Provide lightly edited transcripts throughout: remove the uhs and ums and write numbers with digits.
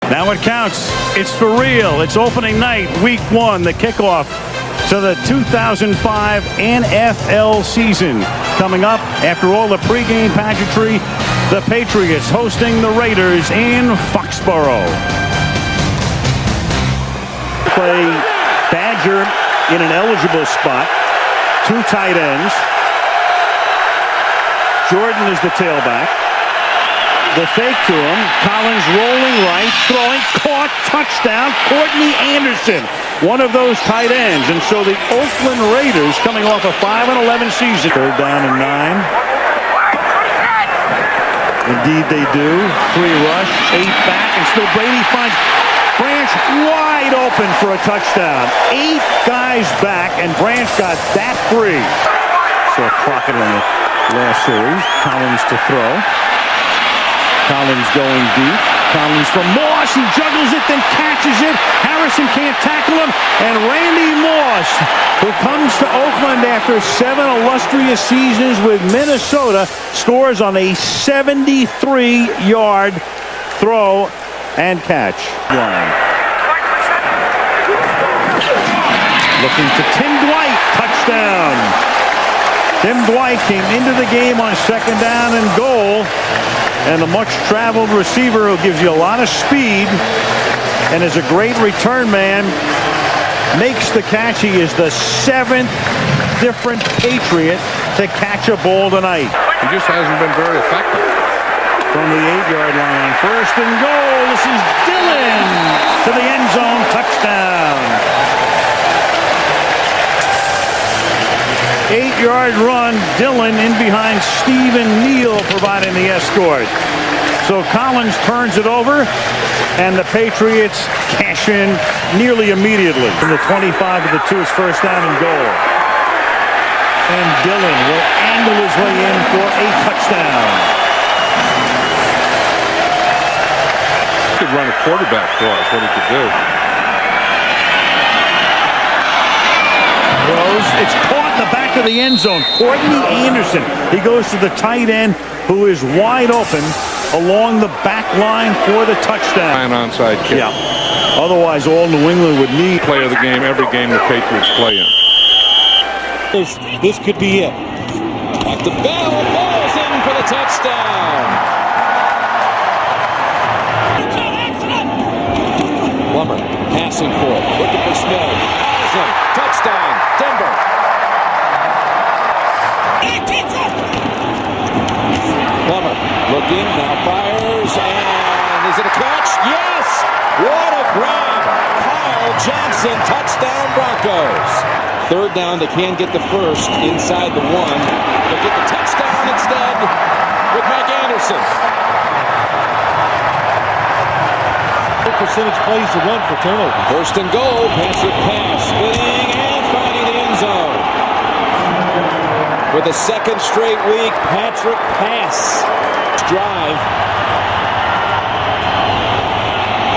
Now it counts. It's for real. It's opening night, week 1, the kickoff to the 2005 NFL season. Coming up after all the pregame pageantry, the Patriots hosting the Raiders in Foxborough. Play Badger in an eligible spot. 2 tight ends. Jordan is the tailback. The fake to him. Collins rolling right, throwing, caught, touchdown. Courtney Anderson, one of those tight ends. And so the Oakland Raiders, coming off a 5-11 season. 3rd down and 9. Indeed they do. 3 rush, 8 back, and still Brady finds Branch wide open for a touchdown. 8 guys back, and Branch got that free. So Crockett in the last series. Collins to throw. Collins going deep. Collins from Moss. He juggles it, then catches it. Harrison can't tackle him. And Randy Moss, who comes to Oakland after 7 illustrious seasons with Minnesota, scores on a 73-yard throw and catch. Looking to Tim Dwight. Touchdown. Tim Dwight came into the game on 2nd down and goal. And the much-traveled receiver who gives you a lot of speed and is a great return man makes the catch. He is the 7th different Patriot to catch a ball tonight. He just hasn't been very effective. From the 8-yard line, 1st and goal. This is Dillon to the end zone. Touchdown. 8-yard run. Dillon in behind Stephen Neal providing the escort. So Collins turns it over, and the Patriots cash in nearly immediately. From the 25 to the 2, it's 1st down and goal. And Dillon will angle his way in for a touchdown. He could run a quarterback for us, what he could do. It's caught in the back of the end zone. Courtney Anderson. He goes to the tight end, who is wide open along the back line for the touchdown. An onside kick. Yeah. Otherwise, all New England would need. Play of the game, every game the Patriots play in. This could be it. Back to Bell. Ball's in for the touchdown. Plummer passing for it. Looking for Smith. Touchdown, Denver. Plummer looking, now fires, and is it a catch? Yes! What a grab! Kyle Johnson, touchdown Broncos. 3rd down, they can get the 1st inside the 1. They'll get the touchdown instead with Mike Anderson. Percentage plays to run for turnover. 1st and goal, Patrick pass, spinning and finding the end zone. For the 2nd straight week, Patrick pass. Drive.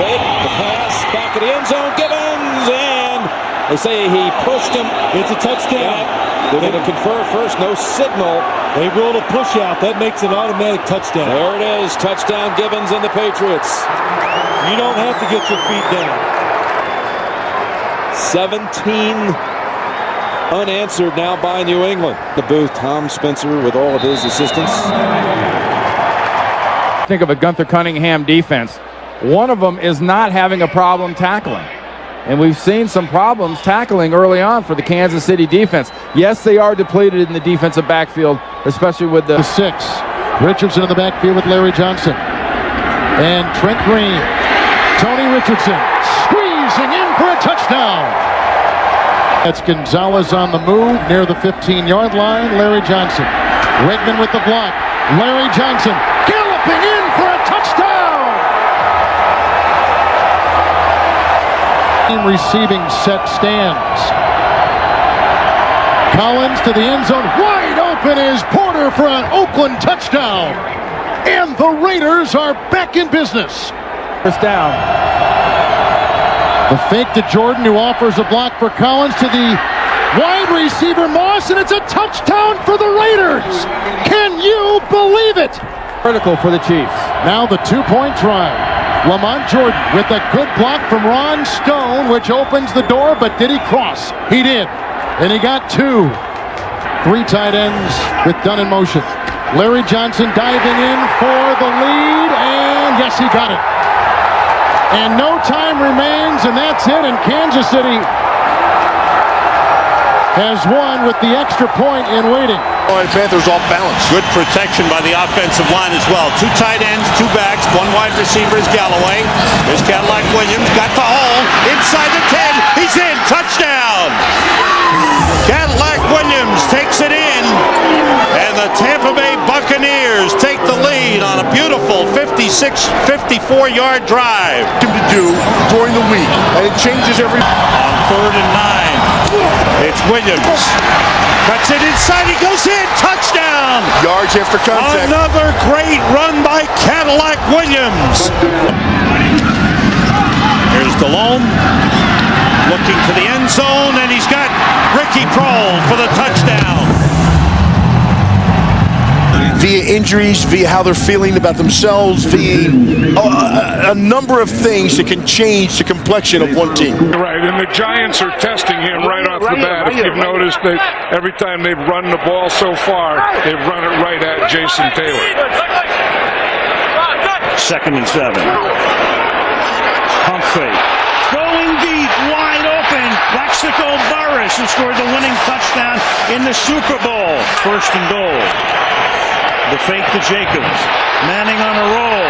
Fake, the pass, back of the end zone, Gibbons, and they say he pushed him. It's a touchdown. Yeah. They're going to confer first, no signal. They ruled a push out. That makes an automatic touchdown. There it is, touchdown Gibbons and the Patriots. You don't have to get your feet down. 17 unanswered now by New England. The booth, Tom Spencer with all of his assistants. Think of a Gunther Cunningham defense. One of them is not having a problem tackling. And we've seen some problems tackling early on for the Kansas City defense. Yes, they are depleted in the defensive backfield, especially with the 6. Richardson in the backfield with Larry Johnson. And Trent Green. Tony Richardson squeezing in for a touchdown. That's Gonzalez on the move near the 15-yard line. Larry Johnson. Redmond with the block. Larry Johnson galloping in for a touchdown. Receiving set stands. Collins to the end zone. Wide open is Porter for an Oakland touchdown. And the Raiders are back in business. 1st down. The fake to Jordan, who offers a block for Collins, to the wide receiver Moss, and it's a touchdown for the Raiders. Can you believe it? Critical for the Chiefs. Now the 2-point try. Lamont Jordan with a good block from Ron Stone, which opens the door, but did he cross? He did. And he got two. Three tight ends with Dunn in motion. Larry Johnson diving in for the lead, and yes, he got it. And no time remains, and that's it, and Kansas City has won with the extra point in waiting. Panthers off balance. Good protection by the offensive line as well. Two tight ends, two backs, one wide receiver is Galloway. There's Cadillac Williams, got the hole, inside the 10, he's in, touchdown! Cadillac Williams takes it in, and the Tampa Bay Buccaneers take the lead on a beautiful 54-yard drive. To do during the week, and it changes every. On 3rd and 9, it's Williams. Cuts it inside, he goes in, touchdown! Yards after contact. Another great run by Cadillac Williams. Here's DeLone, looking to the end zone, and he's got Ricky Prohl for the touchdown. Via injuries, via how they're feeling about themselves, via a number of things that can change the complexion of one team. Right, and the Giants are testing him right off the bat. If you've noticed that every time they've run the ball so far, they've run it right at Jason Taylor. 2nd and 7. Pump fake. Going deep, wide open. Plaxico Burress, who scored the winning touchdown in the Super Bowl. 1st and goal. The fake to Jacobs. Manning on a roll.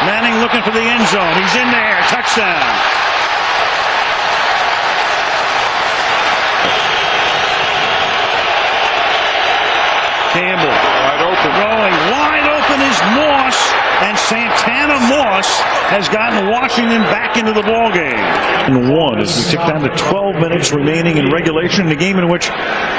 Manning looking for the end zone. He's in there. Touchdown. Campbell. Wide open. Rolling. Wide open is Moss. And Santana Moss has gotten Washington back into the ballgame. And 1 as we tick down to 12 minutes remaining in regulation in a game in which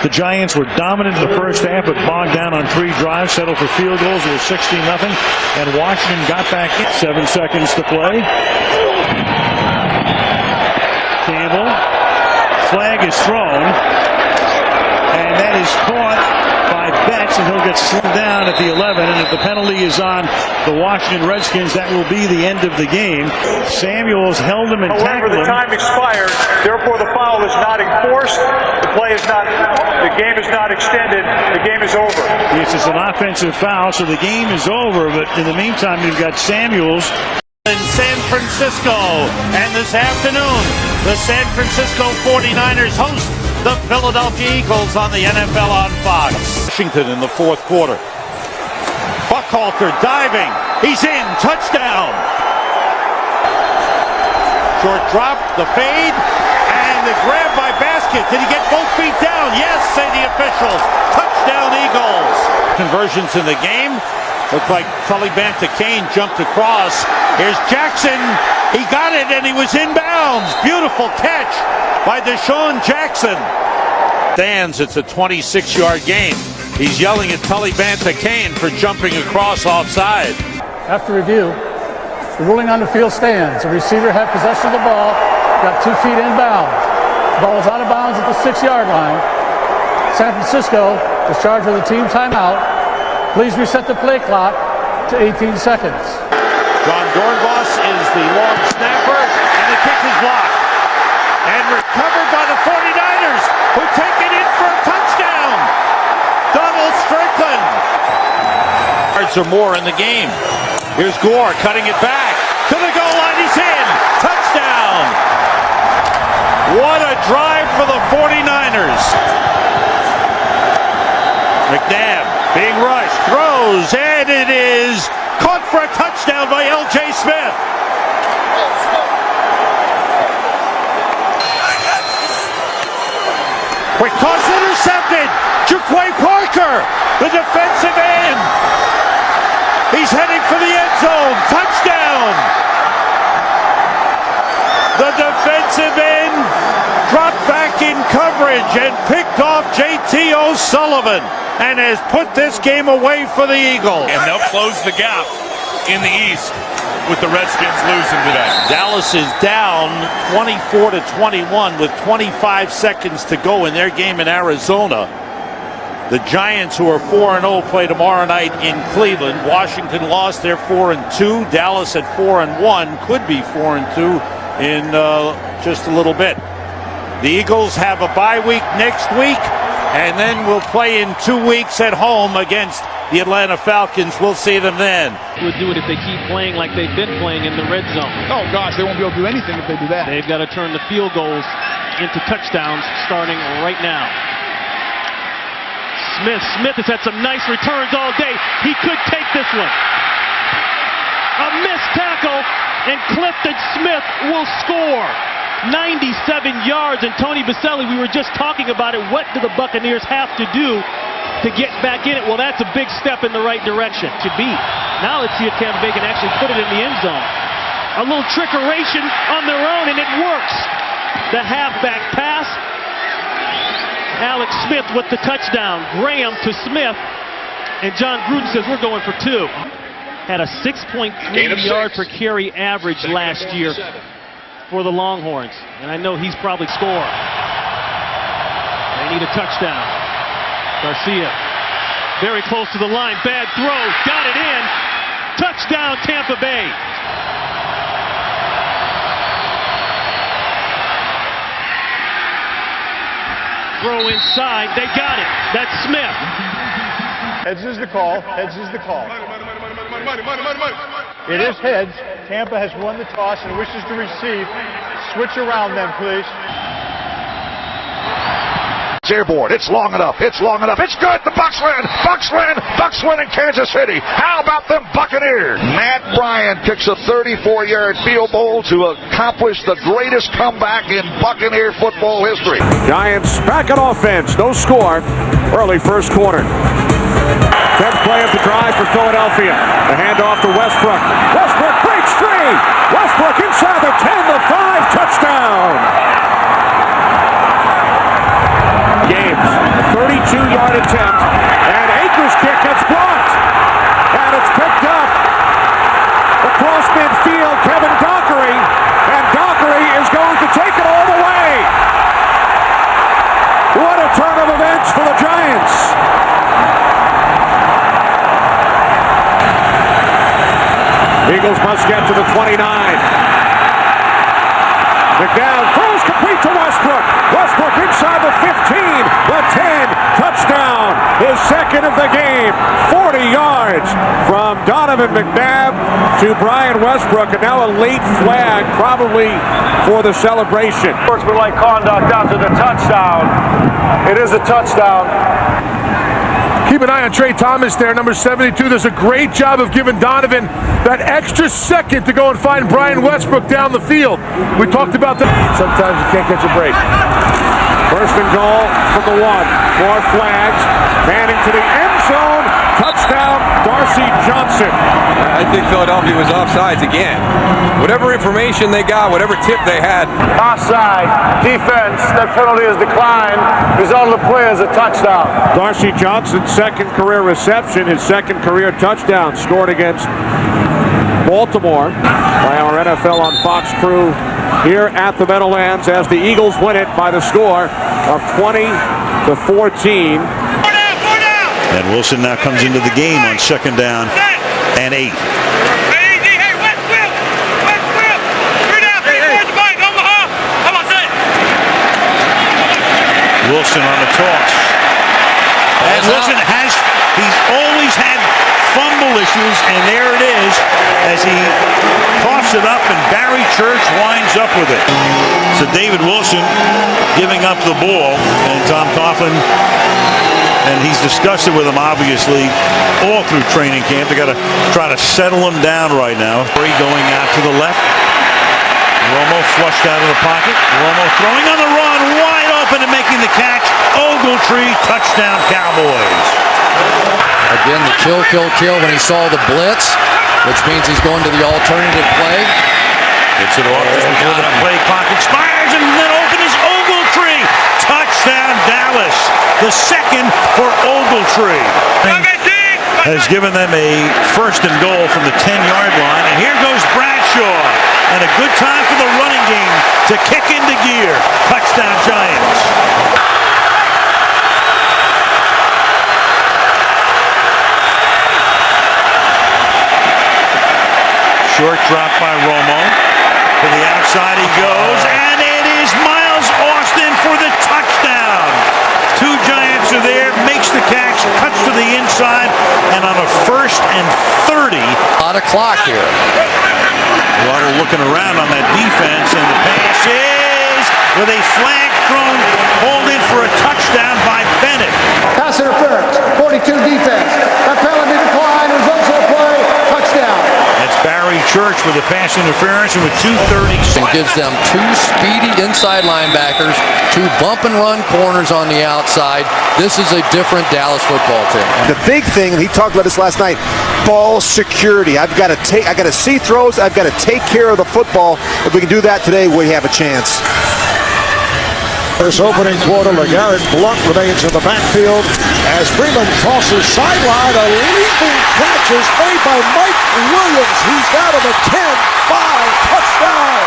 the Giants were dominant in the first half but bogged down on 3 drives, settled for field goals. It was 16-0, and Washington got back in. 7 seconds to play. Campbell. Flag is thrown, and that is caught by Betts, and he'll get slowed down at the 11, and if the penalty is on the Washington Redskins, that will be the end of the game. Samuels held him and tackled him. However, the time expired, therefore the foul is not enforced, the game is not extended, the game is over. Yes, it's an offensive foul, so the game is over, but in the meantime, you've got Samuels. In San Francisco, and this afternoon, the San Francisco 49ers host the Philadelphia Eagles on the NFL on Fox. Washington in the 4th quarter. Buckhalter diving. He's in. Touchdown. Short drop. The fade. And the grab by Basket. Did he get both feet down? Yes, say the officials. Touchdown Eagles. Conversions in the game. Looked like Tully Banta-Cain jumped across. Here's Jackson. He got it and he was inbounds. Beautiful catch by Deshaun Jackson. Stands, it's a 26-yard game. He's yelling at Tully Banta-Cain for jumping across offside. After review, the ruling on the field stands. The receiver had possession of the ball, got 2 feet inbounds. The ball was out of bounds at the 6-yard line. San Francisco is charged with a team timeout. Please reset the play clock to 18 seconds. John Dornbos is the long snapper, and the kick is blocked. And recovered by the 49ers, who take it in for a touchdown. Donald Strickland. Yards or more in the game. Here's Gore cutting it back. To the goal line, he's in. Touchdown. What a drive for the 49ers. McNabb being rushed, throws, and it is caught for a touchdown by L.J. Smith. Quick toss intercepted. Jaquay Parker, the defensive end. He's heading for the end zone. Touchdown. The defensive end dropped back in coverage and picked off J.T. O'Sullivan and has put this game away for the Eagles. And they'll close the gap in the East with the Redskins losing today. Dallas is down 24-21 with 25 seconds to go in their game in Arizona. The Giants, who are 4-0, play tomorrow night in Cleveland. Washington lost, they're 4-2. Dallas at 4-1, could be 4-2 in just a little bit. The Eagles have a bye week next week, and then we'll play in 2 weeks at home against the Atlanta Falcons. We'll see them then. Would do it if they keep playing like they've been playing in the red zone. Oh, gosh, they won't be able to do anything if they do that. They've got to turn the field goals into touchdowns starting right now. Smith has had some nice returns all day. He could take this one. A missed tackle, and Clifton Smith will score. 97 yards, and Tony Baselli, we were just talking about it. What do the Buccaneers have to do to get back in it? Well, that's a big step in the right direction. To be. Now let's see if Tampa Bay can actually put it in the end zone. A little trickeration on their own, and it works. The halfback pass. Alex Smith with the touchdown. Graham to Smith. And John Gruden says we're going for 2. Had a 6.3 yard per carry average last year for the Longhorns. And I know he's probably scored. They need a touchdown. Garcia very close to the line. Bad throw. Got it in. Touchdown Tampa Bay. Throw inside. They got it. That's Smith. Heads is the call. Heads is the call. It is heads. Tampa has won the toss and wishes to receive. Switch around then, please. It's airborne. It's long enough. It's long enough. It's good. The Bucs win. Bucs win. Bucs win in Kansas City. How about them Buccaneers? Matt Bryant kicks a 34-yard field goal to accomplish the greatest comeback in Buccaneer football history. Giants back on offense. No score. Early first quarter. 10th play of the drive for Philadelphia. The handoff to Westbrook. Westbrook breaks free. Westbrook inside the 10, the 5, touchdown. Games, a 32-yard attempt, and Akers' kick gets blocked, and it's picked up across midfield. Kevin Dockery, and Dockery is going to take it all the way. What a turn of events for the Giants. Eagles must get to the 29. McNabb throws complete to Westbrook. Westbrook inside the 15, the 10, touchdown. His second of the game. 40 yards from Donovan McNabb to Brian Westbrook, and now a late flag probably for the celebration. Sportsmanlike conduct after the touchdown. It is a touchdown. Keep an eye on Trey Thomas there, number 72. Does a great job of giving Donovan that extra second to go and find Brian Westbrook down the field. We talked about that. Sometimes you can't catch a break. First and goal from the 1. More flags. Manning to the end zone. Touchdown, Darcy Johnson. I think Philadelphia was offsides again. Whatever information they got, whatever tip they had. Offside. Defense. That penalty is declined. Result of the play is a touchdown. Darcy Johnson's second career reception, his second career touchdown, scored against Baltimore by our NFL on Fox crew here at the Meadowlands as the Eagles win it by the score of 20-14. And Wilson now comes into the game on 2nd down and 8. Wilson on the toss. And Wilson he's always had fumble issues, and there it is as he coughs it up, and Barry Church winds up with it. So David Wilson giving up the ball, and Tom Coughlin, and he's discussed it with him obviously all through training camp. They got to try to settle him down right now. Going out to the left. Romo flushed out of the pocket. Romo throwing on the run, wide open and making the catch. Ogletree, touchdown Cowboys. Again, the kill when he saw the blitz, which means he's going to the alternative play. Gets it off before the play clock expires, and then open is Ogletree. Touchdown Dallas. The second for Ogletree. Has given them a first and goal from the 10-yard line, and here goes Bradshaw. And a good time for the running game to kick into gear. Touchdown Giants. Short drop by Romo. To the outside he goes, and it is Miles Austin for the touchdown. Two Giants are there, makes the catch, cuts to the inside, and on a 1st and 30. A lot of clock here. Water looking around on that defense, and the pass is with a flag thrown, pulled in for a touchdown by Bennett. Pass interference, 42 defense. That penalty decline results in a play, touchdown. That's Barry Church with a pass interference, and with 2:30. And gives them two speedy inside linebackers, two bump and run corners on the outside. This is a different Dallas football team. The big thing, and he talked about this last night, ball security. I got to see throws. I've got to take care of the football. If we can do that today, we have a chance. This opening quarter, LeGarrette Blount remains in the backfield as Freeman tosses sideline. A leaping catch is made by Mike Williams. He's down to the 10-5 touchdown.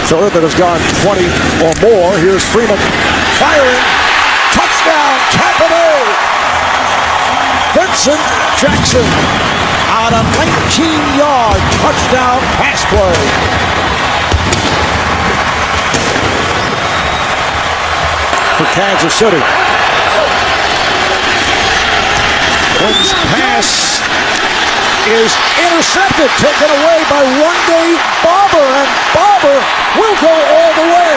Third that has gone 20 or more. Here's Freeman firing. Touchdown, Capital. Vincent Jackson on a 19-yard touchdown pass play. For Kansas City. Quinn's pass is intercepted, taken away by one-day Barber, and Barber will go all the way.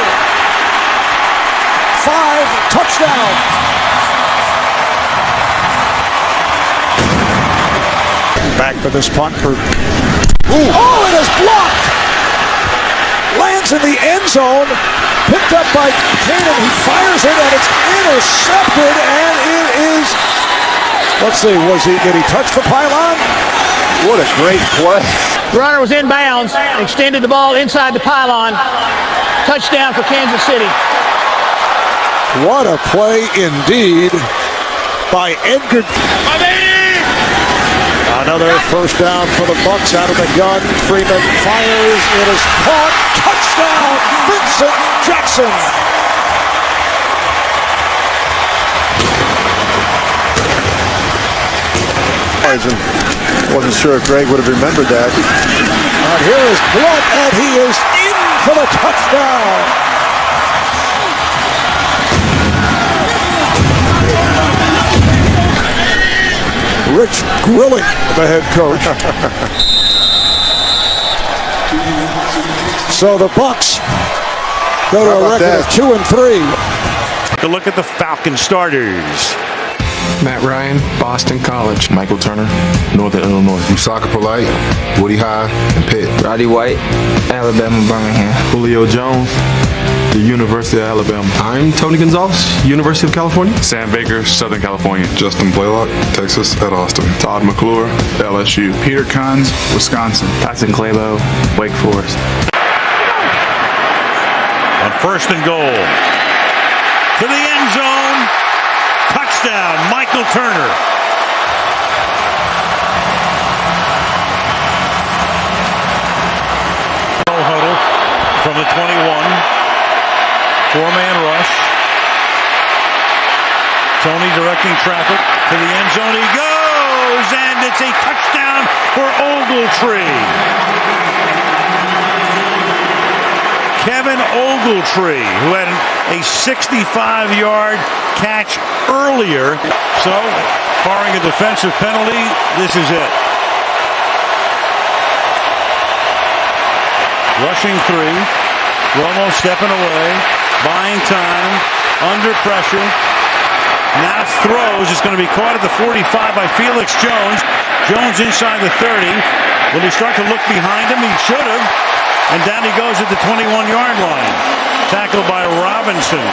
5 touchdowns. Back for this punt for... Oh, it is blocked! Lands in the end zone. Picked up by Cannon. He fires it, and it's intercepted, and it is... Let's see, did he touch the pylon? What a great play. The runner was inbounds, extended the ball inside the pylon. Touchdown for Kansas City. What a play indeed by Edgar. Another first down for the Bucs out of the gun. Freeman fires. It is caught. Touchdown, Vincent Jackson. Wasn't sure if Greg would have remembered that. And here is Blount, and he is in for the touchdown. Rich Grilling, the head coach. So the Bucs go to a record of 2-3. Take a look at the Falcon starters. Matt Ryan, Boston College. Michael Turner, Northern Illinois. Usaka Polite, Woody High, and Pitt. Roddy White, Alabama Birmingham. Julio Jones, the University of Alabama. I'm Tony Gonzalez, University of California. Sam Baker, Southern California. Justin Blaylock, Texas at Austin. Todd McClure, LSU. Peter Kunz, Wisconsin. Tyson Clabo, Wake Forest. On 1st and goal. To the end zone. Touchdown, Michael Turner. Huddle from the 21. 4-man rush. Tony directing traffic to the end zone. He goes, and it's a touchdown for Ogletree. Kevin Ogletree, who had a 65-yard catch earlier. So, barring a defensive penalty, this is it. Rushing 3. Romo stepping away, buying time, under pressure. Now throws. It's going to be caught at the 45 by Felix Jones. Jones inside the 30. Will he start to look behind him? He should have. And down he goes at the 21-yard line. Tackled by Robinson.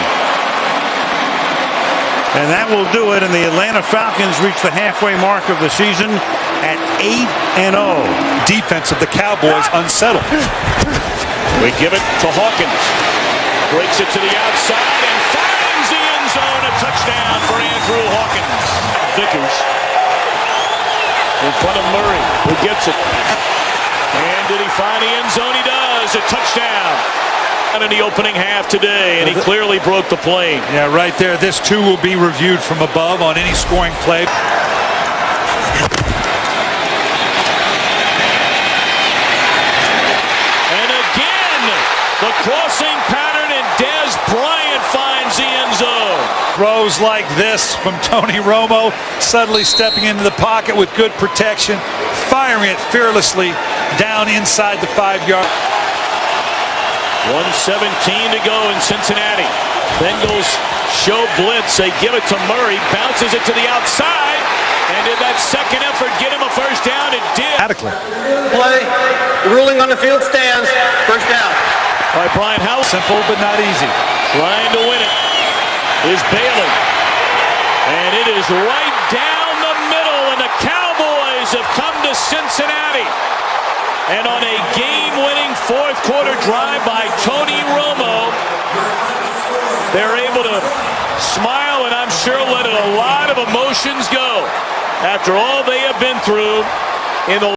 And that will do it. And the Atlanta Falcons reach the halfway mark of the season at 8-0. Defense of the Cowboys unsettled. We give it to Hawkins. Breaks it to the outside and finds the end zone. A touchdown for Andrew Hawkins. Vickers in front of Murray, who gets it. And did he find the end zone? He does. A touchdown. In the opening half today, and he clearly broke the plane. Yeah, right there. This too will be reviewed from above on any scoring play. The crossing pattern, and Dez Bryant finds the end zone. Throws like this from Tony Romo, suddenly stepping into the pocket with good protection, firing it fearlessly down inside the 5-yard. 1:17 to go in Cincinnati. Bengals show blitz. They give it to Murray, bounces it to the outside, and did that second effort get him a first down? It did. Play. Ruling on the field stands. First down. All right, Brian House. Simple but not easy. Trying to win it is Bailey. And it is right down the middle, and the Cowboys have come to Cincinnati. And on a game-winning fourth-quarter drive by Tony Romo, they're able to smile and I'm sure let a lot of emotions go after all they have been through in the